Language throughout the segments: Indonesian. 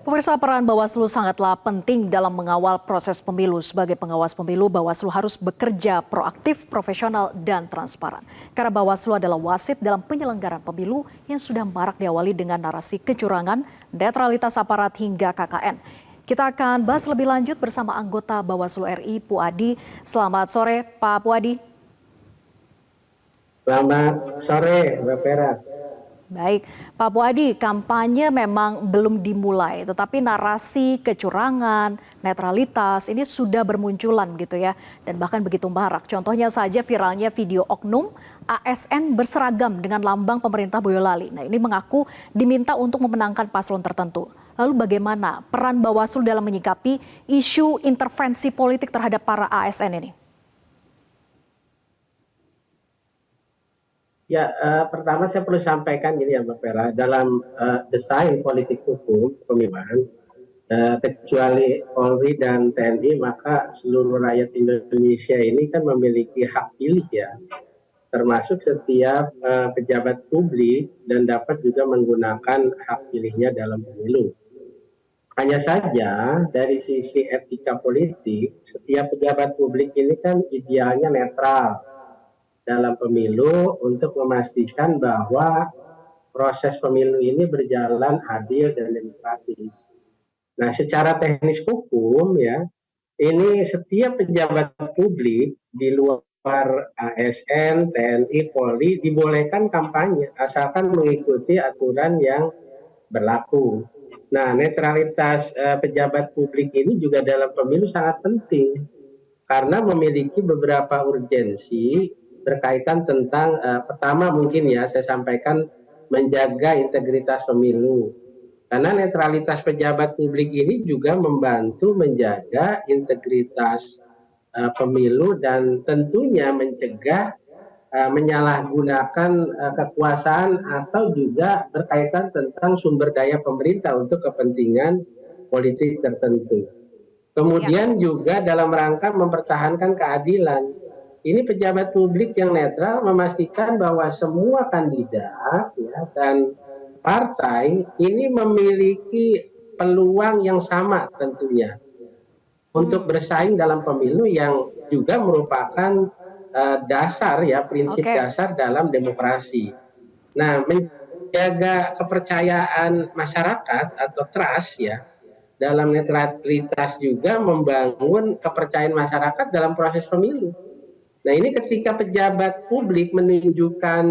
Pemirsa, peran Bawaslu sangatlah penting dalam mengawal proses pemilu. Sebagai pengawas pemilu, Bawaslu harus bekerja proaktif, profesional, dan transparan. Karena Bawaslu adalah wasit dalam penyelenggaraan pemilu yang sudah marak diawali dengan narasi kecurangan, netralitas aparat hingga KKN. Kita akan bahas lebih lanjut bersama anggota Bawaslu RI, Puadi. Selamat sore, Pak Puadi. Selamat sore, Mbak Vera. Baik, Pak Puadi, kampanye memang belum dimulai, tetapi narasi kecurangan, netralitas ini sudah bermunculan gitu ya, dan bahkan begitu marak. Contohnya saja viralnya video oknum ASN berseragam dengan lambang pemerintah Boyolali. Nah, ini mengaku diminta untuk memenangkan paslon tertentu. Lalu bagaimana peran Bawaslu dalam menyikapi isu intervensi politik terhadap para ASN ini? Ya, pertama saya perlu sampaikan gini ya Mbak Vera, dalam desain politik hukum pemilihan, kecuali Polri dan TNI, maka seluruh rakyat Indonesia ini kan memiliki hak pilih ya, termasuk setiap pejabat publik dan dapat juga menggunakan hak pilihnya dalam pemilu. Hanya saja dari sisi etika politik, setiap pejabat publik ini kan idealnya netral dalam pemilu untuk memastikan bahwa proses pemilu ini berjalan adil dan demokratis. Nah, secara teknis hukum ya, ini setiap pejabat publik di luar ASN, TNI, Polri dibolehkan kampanye asalkan mengikuti aturan yang berlaku. Nah, netralitas pejabat publik ini juga dalam pemilu sangat penting karena memiliki beberapa urgensi berkaitan tentang pertama mungkin ya saya sampaikan menjaga integritas pemilu. Karena netralitas pejabat publik ini juga membantu menjaga integritas pemilu dan tentunya mencegah menyalahgunakan kekuasaan atau juga berkaitan tentang sumber daya pemerintah untuk kepentingan politik tertentu. Kemudian juga dalam rangka mempertahankan keadilan. Ini pejabat publik yang netral memastikan bahwa semua kandidat ya, dan partai ini memiliki peluang yang sama tentunya untuk bersaing dalam pemilu yang juga merupakan dasar ya, prinsip dasar dalam demokrasi. Nah, menjaga kepercayaan masyarakat atau trust ya dalam netralitas juga membangun kepercayaan masyarakat dalam proses pemilu. Nah, ini ketika pejabat publik menunjukkan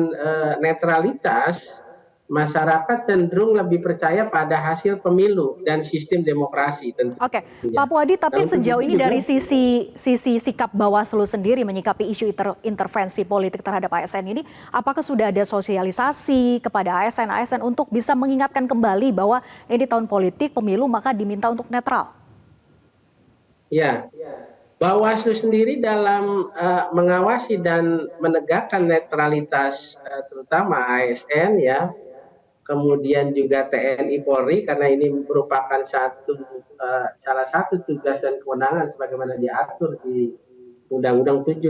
netralitas, masyarakat cenderung lebih percaya pada hasil pemilu dan sistem demokrasi tentunya. Oke, Pak Puadi, tapi sejauh ini dari sisi sikap Bawaslu sendiri menyikapi isu intervensi politik terhadap ASN ini, apakah sudah ada sosialisasi kepada ASN untuk bisa mengingatkan kembali bahwa ini tahun politik pemilu maka diminta untuk netral? Ya, Bawaslu sendiri dalam mengawasi dan menegakkan netralitas terutama ASN ya, kemudian juga TNI Polri karena ini merupakan salah satu tugas dan kewenangan sebagaimana diatur di Undang-Undang 7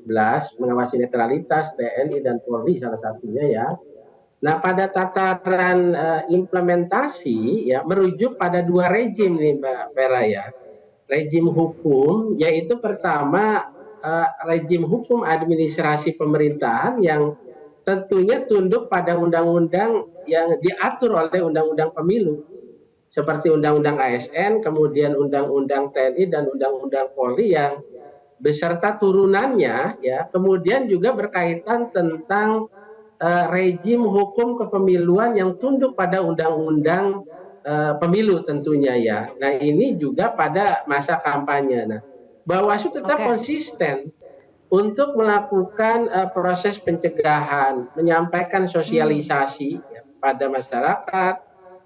2017 mengawasi netralitas TNI dan Polri salah satunya ya. Nah, pada tataran implementasi ya merujuk pada dua rejim nih Mbak Vera ya. Rejim hukum yaitu pertama rejim hukum administrasi pemerintahan yang tentunya tunduk pada undang-undang yang diatur oleh undang-undang pemilu seperti undang-undang ASN, kemudian undang-undang TNI dan undang-undang Polri yang beserta turunannya ya, kemudian juga berkaitan tentang rejim hukum kepemiluan yang tunduk pada undang-undang pemilu tentunya ya. Nah, ini juga pada masa kampanye. Nah, Bawaslu tetap konsisten untuk melakukan proses pencegahan, menyampaikan sosialisasi ya, pada masyarakat.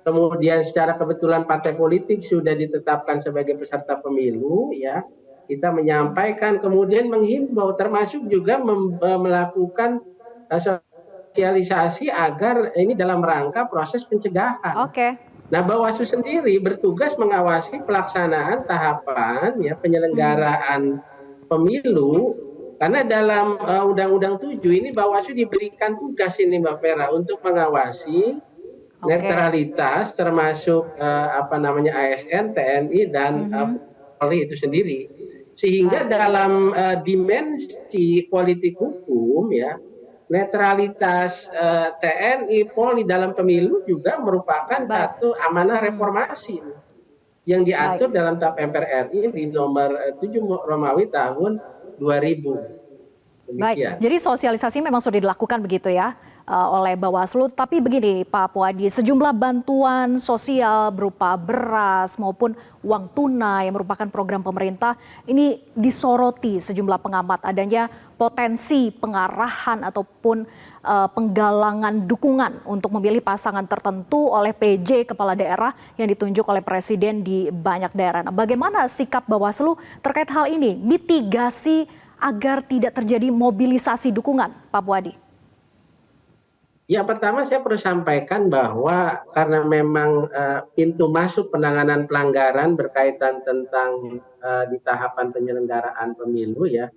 Kemudian secara kebetulan partai politik sudah ditetapkan sebagai peserta pemilu ya. Kita menyampaikan kemudian menghimbau termasuk juga melakukan sosialisasi agar ini dalam rangka proses pencegahan. Nah, Bawaslu sendiri bertugas mengawasi pelaksanaan tahapan ya penyelenggaraan pemilu karena dalam Undang-Undang 7 ini Bawaslu diberikan tugas ini Mbak Vera untuk mengawasi Oke, netralitas termasuk ASN, TNI dan mhm, Polri itu sendiri. Sehingga baik, dalam dimensi politik hukum ya, netralitas TNI, Polri dalam pemilu juga merupakan baik, satu amanah mhm, reformasi yang baik. diatur dalam TAP MPR RI di nomor 7 Romawi tahun 2000. Baik, Demikian. jadi sosialisasi memang sudah dilakukan begitu ya oleh Bawaslu. Tapi begini Pak Puadi, sejumlah bantuan sosial berupa beras maupun uang tunai yang merupakan program pemerintah ini disoroti sejumlah pengamat adanya potensi pengarahan ataupun penggalangan dukungan untuk memilih pasangan tertentu oleh PJ kepala daerah yang ditunjuk oleh presiden di banyak daerah. Nah, bagaimana sikap Bawaslu terkait hal ini? Mitigasi agar tidak terjadi mobilisasi dukungan, Pak Puadi? Ya, pertama saya perlu sampaikan bahwa karena memang pintu masuk penanganan pelanggaran berkaitan tentang di tahapan penyelenggaraan pemilu ya,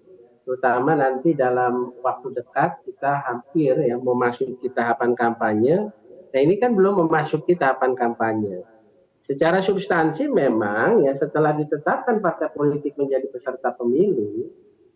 terutama nanti dalam waktu dekat kita hampir ya memasuki tahapan kampanye. Nah, ini kan belum memasuki tahapan kampanye. Secara substansi memang ya setelah ditetapkan partai politik menjadi peserta pemilu,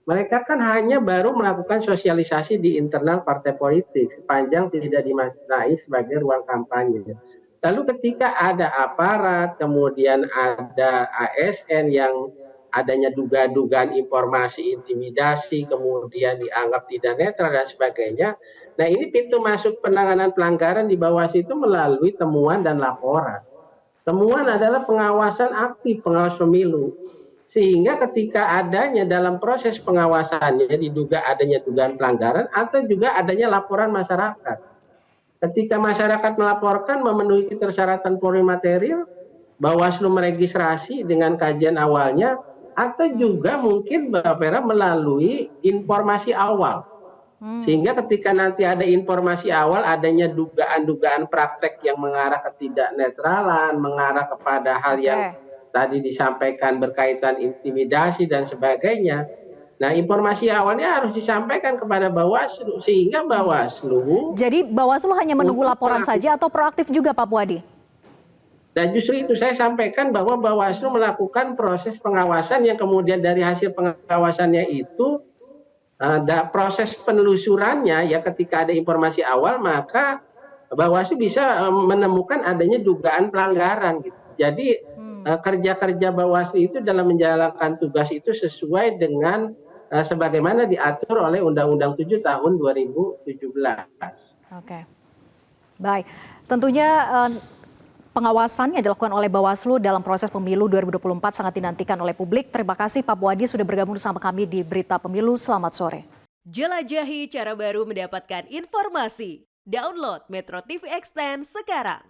mereka kan hanya baru melakukan sosialisasi di internal partai politik sepanjang tidak dimaknai sebagai ruang kampanye. Lalu ketika ada aparat, kemudian ada ASN yang adanya dugaan-dugaan informasi intimidasi, kemudian dianggap tidak netral dan sebagainya. Nah, ini pintu masuk penanganan pelanggaran di bawah situ melalui temuan dan laporan. Temuan adalah pengawasan aktif, pengawas pemilu. Sehingga ketika adanya dalam proses pengawasannya diduga adanya dugaan pelanggaran atau juga adanya laporan masyarakat. Ketika masyarakat melaporkan memenuhi persyaratan polri material, Bawaslu meregistrasi dengan kajian awalnya atau Hmm, juga mungkin Mbak Vera melalui informasi awal. hmm, Sehingga ketika nanti ada informasi awal adanya dugaan-dugaan praktek yang mengarah ke tidak netralan, mengarah kepada hal yang oke. tadi disampaikan berkaitan intimidasi dan sebagainya. Nah, informasi awalnya harus disampaikan kepada Bawaslu sehingga Hmm. Bawaslu Jadi Bawaslu hanya menunggu untuk laporan melakukan. saja atau proaktif juga, Pak Puadi? Dan justru itu saya sampaikan bahwa Bawaslu melakukan proses pengawasan yang kemudian dari hasil pengawasannya itu proses penelusurannya ya ketika ada informasi awal maka Bawaslu bisa menemukan adanya dugaan pelanggaran gitu. Jadi Hmm, kerja-kerja Bawaslu itu dalam menjalankan tugas itu sesuai dengan sebagaimana diatur oleh Undang-Undang 7 tahun 2017. oke. Baik, tentunya pengawasan yang dilakukan oleh Bawaslu dalam proses pemilu 2024 sangat dinantikan oleh publik. Terima kasih Pak Puadi sudah bergabung bersama kami di Berita Pemilu. Selamat sore. Jelajahi cara baru mendapatkan informasi. Download Metro TV Extend sekarang.